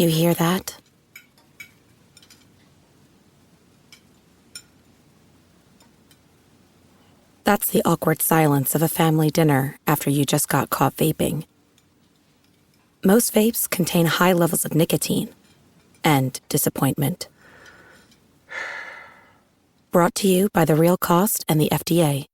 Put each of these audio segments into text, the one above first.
You hear that? That's the awkward silence of a family dinner after you just got caught vaping. Most vapes contain high levels of nicotine and disappointment. Brought to you by The Real Cost and the FDA.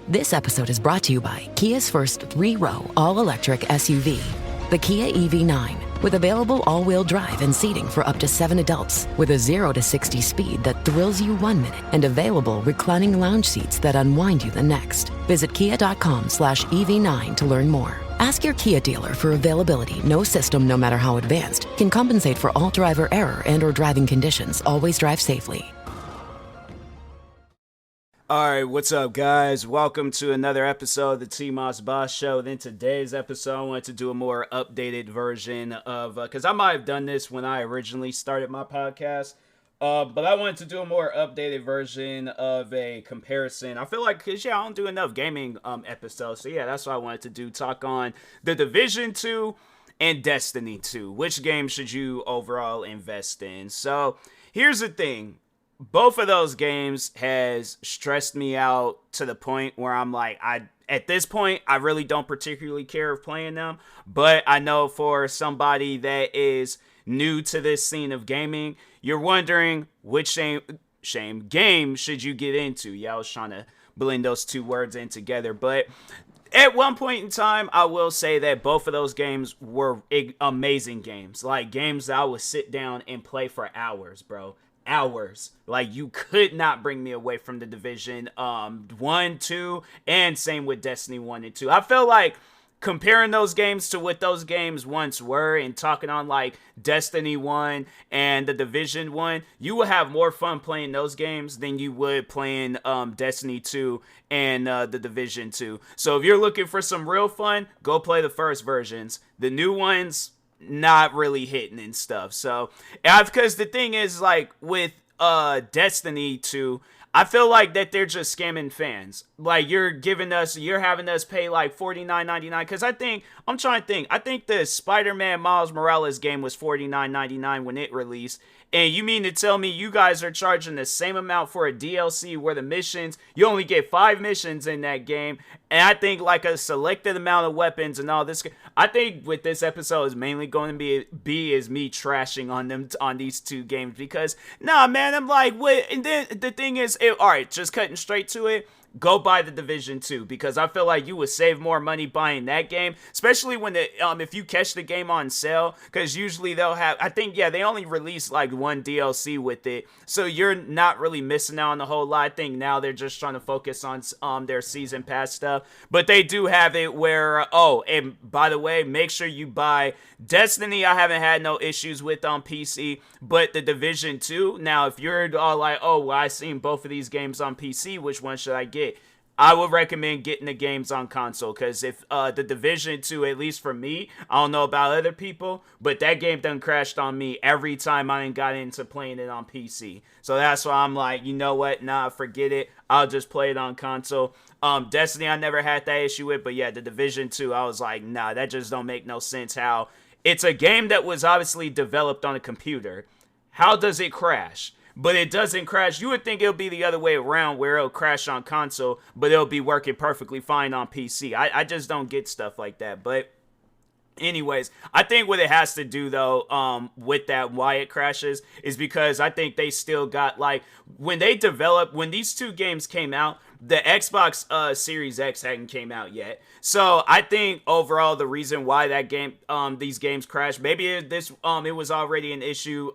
This episode is brought to you by Kia's first 3-row all-electric SUV, the Kia EV9, with available all-wheel drive and seating for up to 7 adults, with a 0 to 60 speed that thrills you 1 minute, and available reclining lounge seats that unwind you the next. Visit kia.com/EV9 to learn more. Ask your Kia dealer for availability. No system, no matter how advanced, can compensate for all driver error and or driving conditions. Always drive safely. Alright, what's up guys? Welcome to another episode of the TMossBoss Show. In today's episode, I wanted to do a more updated version of, because I might have done this when I originally started my podcast, but I wanted to do a more updated version of a comparison. I feel like, because I don't do enough gaming episodes, so that's what I wanted to do, talk on The Division 2 and Destiny 2. Which game should you overall invest in? So, here's the thing. Both of those games has stressed me out to the point where I'm like, at this point, I really don't particularly care of playing them. But I know for somebody that is new to this scene of gaming, you're wondering which shame game should you get into. I was trying to blend those two words in together. But at one point in time, I will say that both of those games were amazing games. Like games that I would sit down and play for hours, bro. Hours. Like, you could not bring me away from The Division 1, 2, and same with Destiny 1 and 2. I feel like comparing those games to what those games once were and talking on like Destiny 1 and The Division 1, you will have more fun playing those games than you would playing Destiny 2 and The Division 2. So if you're looking for some real fun, go play the first versions. The new ones, not really hitting and stuff. So because the thing is, like with Destiny 2, I feel like that they're just scamming fans. Like you're having us pay like $49.99, because I think the Spider-Man Miles Morales game was $49.99 when it released. And you mean to tell me you guys are charging the same amount for a DLC where the missions, you only get 5 missions in that game, and I think like a selected amount of weapons and all this. I think with this episode is mainly going to be is me trashing on these two games, because nah, man, I'm like, what? And then the thing is, alright, just cutting straight to it. Go buy The Division 2, because I feel like you would save more money buying that game, especially when if you catch the game on sale, because usually they'll have, I think, they only release like one DLC with it, so you're not really missing out on a whole lot. I think now they're just trying to focus on their season pass stuff, but they do have it where, and by the way, make sure you buy Destiny. I haven't had no issues with on PC, but The Division 2, now if you're all like, I've seen both of these games on PC, which one should I get? I would recommend getting the games on console, because if The Division 2, at least for me, I don't know about other people, but that game done crashed on me every time I got into playing it on PC. So that's why I'm like, you know what, nah, forget it, I'll just play it on console. Destiny I never had that issue with, but The Division 2, I was like, nah, that just don't make no sense. How it's a game that was obviously developed on a computer. How does it crash? But it doesn't crash. You would think it'll be the other way around, where it'll crash on console, but it'll be working perfectly fine on PC. I just don't get stuff like that. But anyways, I think what it has to do, though, with that, why it crashes, is because I think they still got, like, when these two games came out, the Xbox Series X hadn't came out yet. So I think overall the reason why that game, these games crashed, maybe it was already an issue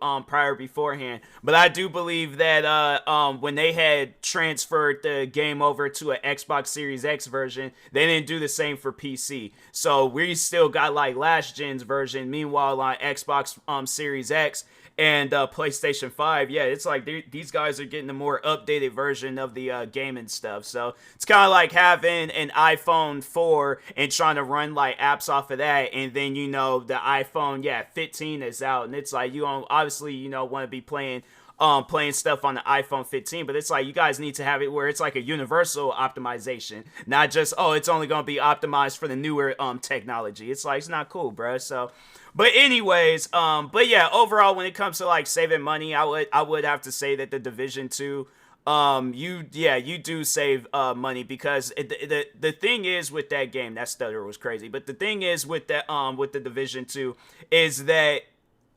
beforehand. But I do believe that when they had transferred the game over to an Xbox Series X version, they didn't do the same for PC. So we still got like last gen's version. Meanwhile, on Xbox Series X and PlayStation 5, it's like these guys are getting a more updated version of the game and stuff. So it's kind of like having an iPhone 4 and trying to run like apps off of that, and then the iPhone 15 is out, and it's like you don't obviously want to be playing playing stuff on the iPhone 15, but it's like you guys need to have it where it's like a universal optimization, not just, oh, it's only going to be optimized for the newer technology. It's like, it's not cool, bro. So, but anyways, but yeah, overall, when it comes to like saving money, I would have to say that the Division 2, you do save money, because the thing is with that game, that stutter was crazy, but the thing is with that with the Division 2 is that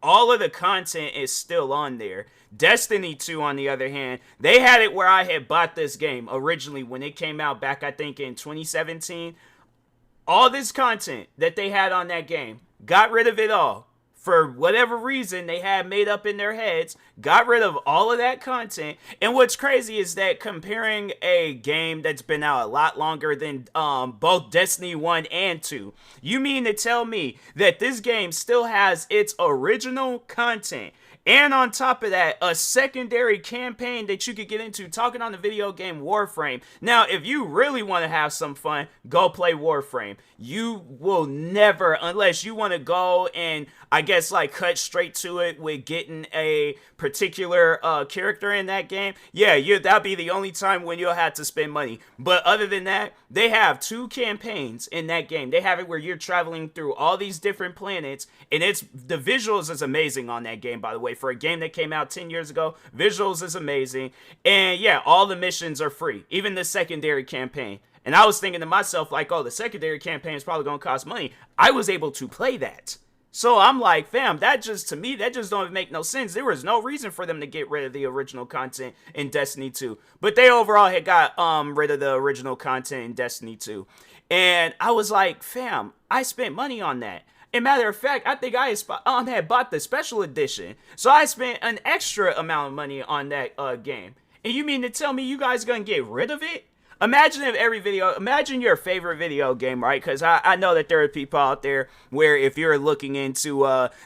all of the content is still on there. Destiny 2, on the other hand, they had it where I had bought this game originally when it came out back, I think, in 2017. All this content that they had on that game, got rid of it all. For whatever reason they had made up in their heads, got rid of all of that content. And what's crazy is that comparing a game that's been out a lot longer than both Destiny 1 and 2, you mean to tell me that this game still has its original content, and on top of that, a secondary campaign that you could get into, talking on the video game Warframe. Now, if you really want to have some fun, go play Warframe. You will never, unless you want to go and, I guess, like, cut straight to it with getting a particular character in that game, yeah, that'll be the only time when you'll have to spend money. But other than that, they have 2 campaigns in that game. They have it where you're traveling through all these different planets, and the visuals is amazing on that game, by the way. For a game that came out 10 years ago, visuals is amazing. And yeah, all the missions are free, even the secondary campaign. And I was thinking to myself, like, oh, the secondary campaign is probably going to cost money. I was able to play that. So I'm like, fam, to me, that just don't make no sense. There was no reason for them to get rid of the original content in Destiny 2. But they overall had got rid of the original content in Destiny 2. And I was like, fam, I spent money on that. And matter of fact, I think I had bought the special edition. So I spent an extra amount of money on that game. And you mean to tell me you guys gonna get rid of it? Imagine imagine your favorite video game, right? Because I know that there are people out there where if you're looking into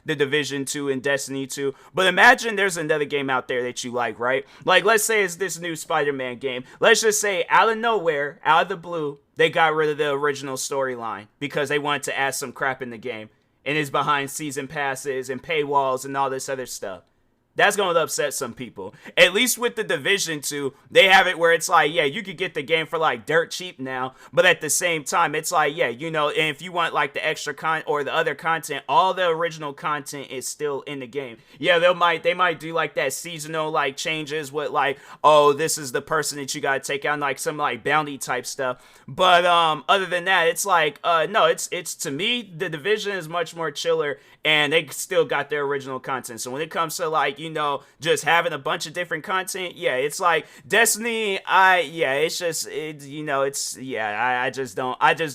the Division 2 and Destiny 2, but imagine there's another game out there that you like, right? Like, let's say it's this new Spider-Man game. Let's just say out of nowhere, out of the blue, they got rid of the original storyline because they wanted to add some crap in the game. And it's behind season passes and paywalls and all this other stuff. That's going to upset some people. At least with the Division 2, they have it where it's like, yeah, you could get the game for like dirt cheap now. But at the same time, it's like, yeah, you know, and if you want like the extra or the other content, all the original content is still in the game. Yeah, they might do like that seasonal like changes with like, oh, this is the person that you got to take out, like some like bounty type stuff. But other than that, it's like, no, it's to me, the Division is much more chiller, and they still got their original content. So when it comes to like, you know, just having a bunch of different content, yeah, it's like Destiny. I just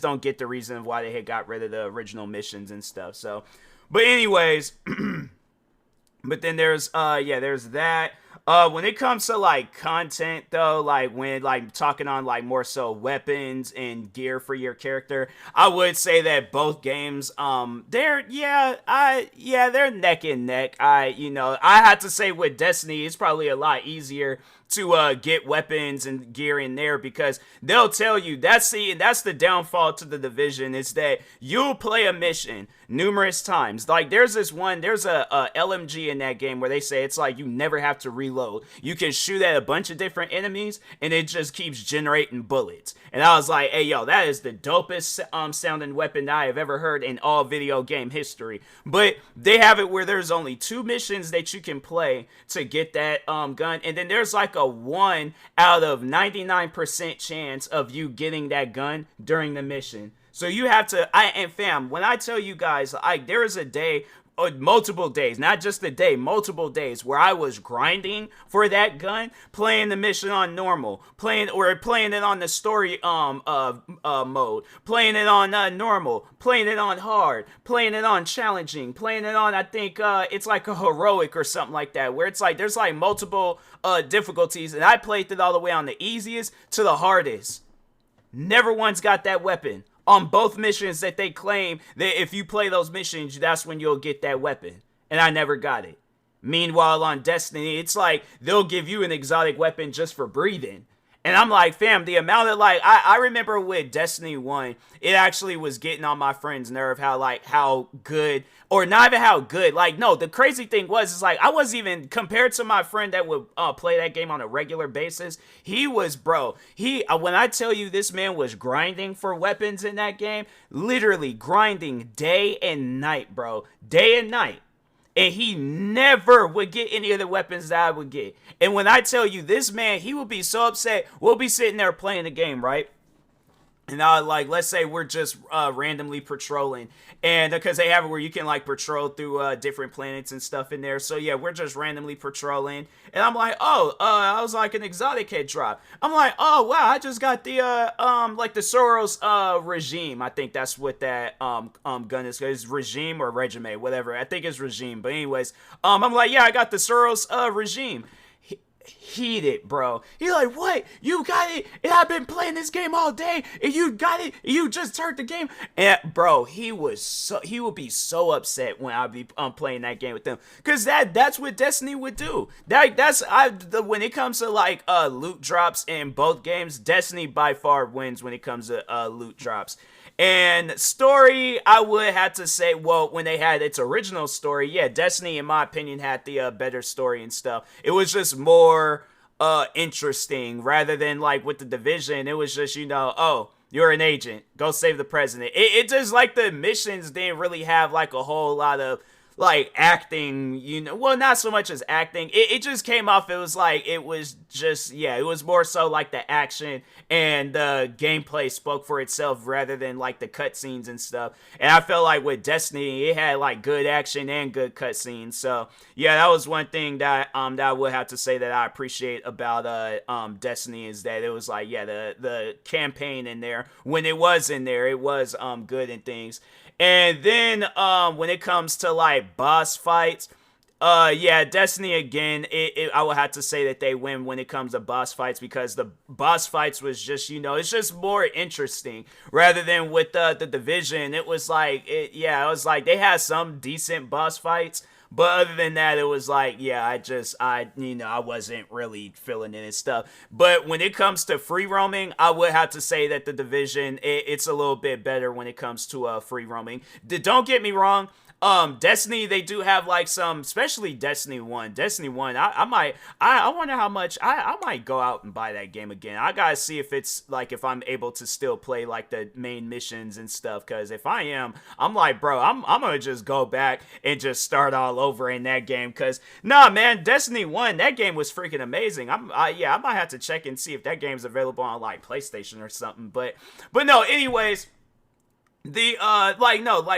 don't get the reason why they had got rid of the original missions and stuff. So, but anyways, but then there's that. When it comes to like content though, like when like talking on like more so weapons and gear for your character, I would say that both games, they're neck and neck. I had to say with Destiny, it's probably a lot easier to get weapons and gear in there, because they'll tell you that's the downfall to the Division, is that you'll play a mission numerous times. Like there's a LMG in that game where they say it's like you never have to reload. You can shoot at a bunch of different enemies and it just keeps generating bullets. And I was like, hey yo, that is the dopest sounding weapon that I have ever heard in all video game history. But they have it where there's only 2 missions that you can play to get that gun, and then there's like a 1 out of 99% chance of you getting that gun during the mission. So you have to, when I tell you guys, there is a day, or multiple days, not just a day, multiple days where I was grinding for that gun, playing the mission on normal, playing it on the story mode, playing it on normal, playing it on hard, playing it on challenging, playing it on, I think it's like a heroic or something like that, where it's like there's like multiple difficulties, and I played it all the way on the easiest to the hardest. Never once got that weapon. On both missions that they claim that if you play those missions, that's when you'll get that weapon. And I never got it. Meanwhile, on Destiny, it's like they'll give you an exotic weapon just for breathing. And I'm like, fam, the amount of like, I remember with Destiny 1, it actually was getting on my friend's nerve how good, or not even how good, like, no, the crazy thing was, is like, I wasn't even, compared to my friend that would play that game on a regular basis, he was, bro, when I tell you this man was grinding for weapons in that game, literally grinding day and night, bro, day and night. And he never would get any of the weapons that I would get. And when I tell you this man, he would be so upset. We'll be sitting there playing the game, right? And like, let's say we're just randomly patrolling, and because they have it where you can like patrol through different planets and stuff in there. So yeah, we're just randomly patrolling, and I'm like, oh, I was like an exotic head drop. I'm like, oh wow, I just got the like the Soros regime. I think that's what that gun is. It's regime or regime, whatever. I think it's regime. But anyways, I'm like, yeah, I got the Soros regime. Heated, bro. He's like, what? You got it? And I've been playing this game all day, and you got it? You just turned the game? And bro, he would be so upset when I'd be playing that game with them, because that's what Destiny would do. When it comes to like loot drops in both games, Destiny by far wins when it comes to loot drops. And story, I would have to say, well, when they had its original story, yeah, Destiny, in my opinion, had the better story and stuff. It was just more interesting, rather than like with the Division. It was just, oh, you're an agent, go save the president. It just, like, the missions didn't really have like a whole lot of like acting, well, not so much as acting. It just came off, it was like, it was just, yeah, it was more so like the action and the gameplay spoke for itself rather than like the cutscenes and stuff. And I felt like with Destiny, it had like good action and good cutscenes. So yeah, that was one thing that that I would have to say that I appreciate about Destiny, is that it was like, yeah, the campaign in there, when it was in there, it was good and things. And then when it comes to like boss fights, yeah, Destiny again, I would have to say that they win when it comes to boss fights, because the boss fights was just, it's just more interesting, rather than with the Division. It was like, it was like they had some decent boss fights, but other than that, it was like, yeah, I wasn't really feeling it and stuff. But when it comes to free roaming, I would have to say that the Division, it's a little bit better when it comes to free roaming. Don't get me wrong. Destiny, they do have like some, especially Destiny 1. Destiny 1, I wonder how much, I might go out and buy that game again. I gotta see if it's like, if I'm able to still play like the main missions and stuff, because if I am, I'm like, bro, I'm gonna just go back and just start all over in that game, because, nah, man, Destiny 1, that game was freaking amazing. I might have to check and see if that game's available on like PlayStation or something, but no, anyways,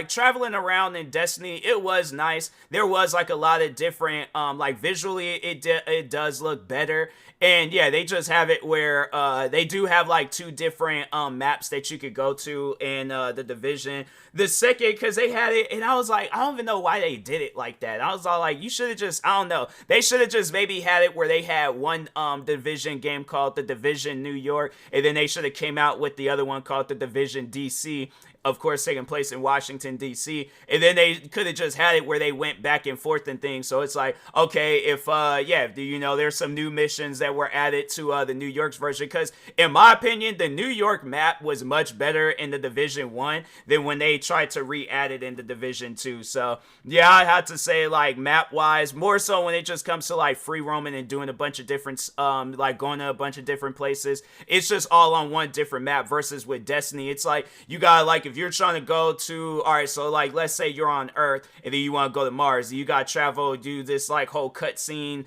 traveling around in Destiny, it was nice. There was like a lot of different, like visually, it does look better. And yeah, they just have it where, they do have like 2 different, maps that you could go to in, the Division. The second, because they had it, and I was like, I don't even know why they did it like that. I was all like, you should have just, I don't know. They should have just maybe had it where they had one, Division game called The Division New York, and then they should have came out with the other one called The Division DC. Of course, taking place in Washington, D.C. And then they could have just had it where they went back and forth and things. So it's like, okay, if, there's some new missions that were added to the New York's version. Because, in my opinion, the New York map was much better in the Division 1 than when they tried to re-add it in the Division 2. So, yeah, I have to say, like, map-wise, more so when it just comes to, like, free roaming and doing a bunch of different, like, going to a bunch of different places. It's just all on one different map versus with Destiny. It's like, you gotta, like, if you're trying to go to, all right, so like, let's say you're on Earth and then you want to go to Mars, you gotta travel, do this like whole cutscene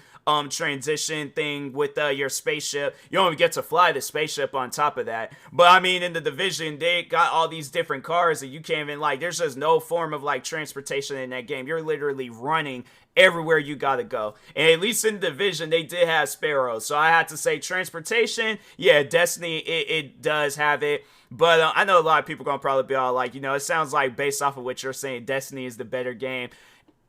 transition thing with your spaceship. You don't even get to fly the spaceship on top of that. But I mean, in the Division, they got all these different cars that you can't even, like, there's just no form of like transportation in that game. You're literally running everywhere you gotta go. And at least in the Division, they did have sparrows. So I had to say transportation, yeah, Destiny, it does have it. But I know a lot of people gonna probably be all like, it sounds like, based off of what you're saying, Destiny is the better game.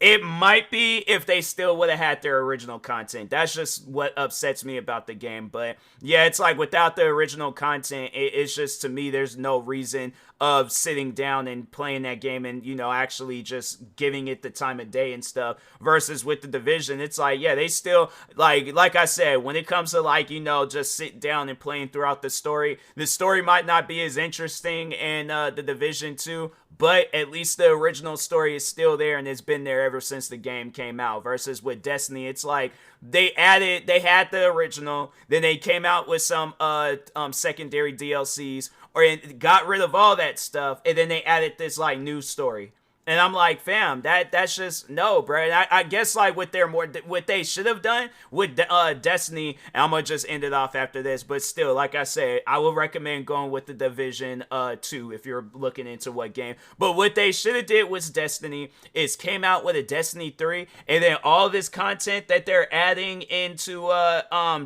It might be if they still would have had their original content. That's just what upsets me about the game. But yeah, it's like without the original content, it's just, to me, there's no reason of sitting down and playing that game and, you know, actually just giving it the time of day and stuff. Versus with the Division, it's like, yeah, they still, like I said, when it comes to, like, you know, just sitting down and playing throughout the story might not be as interesting in the Division 2, but at least the original story is still there and it's been there ever since the game came out. Versus with Destiny, it's like they had the original, then they came out with some secondary DLCs, or got rid of all that stuff, and then they added this like new story. And I'm like, fam, that's just no, bro. And I guess like what they should have done with Destiny, and I'm gonna just end it off after this. But still, like I said, I would recommend going with the Division 2 if you're looking into what game. But what they should have did was Destiny is came out with a Destiny 3, and then all this content that they're adding into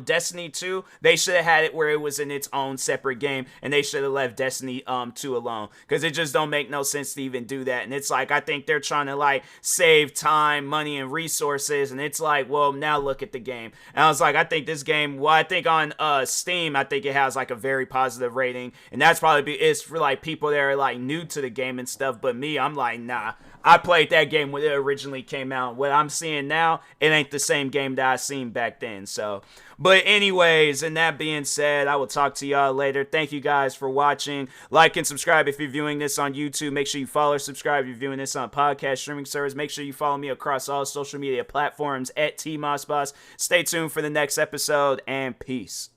Destiny 2, they should have had it where it was in its own separate game, and they should have left Destiny 2 alone, because it just don't make no sense to even do that. And it's like, I think they're trying to like save time, money, and resources, and it's like, well, now look at the game. And I was like, I think this game, well, I think on Steam, I think it has like a very positive rating, and that's probably it's for like people that are like new to the game and stuff. But me, I'm like, nah, I played that game when it originally came out. What I'm seeing now, it ain't the same game that I seen back then. So, but anyways, and that being said, I will talk to y'all later. Thank you guys for watching. Like and subscribe if you're viewing this on YouTube. Make sure you follow or subscribe if you're viewing this on podcast streaming service. Make sure you follow me across all social media platforms at TMossBoss. Stay tuned for the next episode, and peace.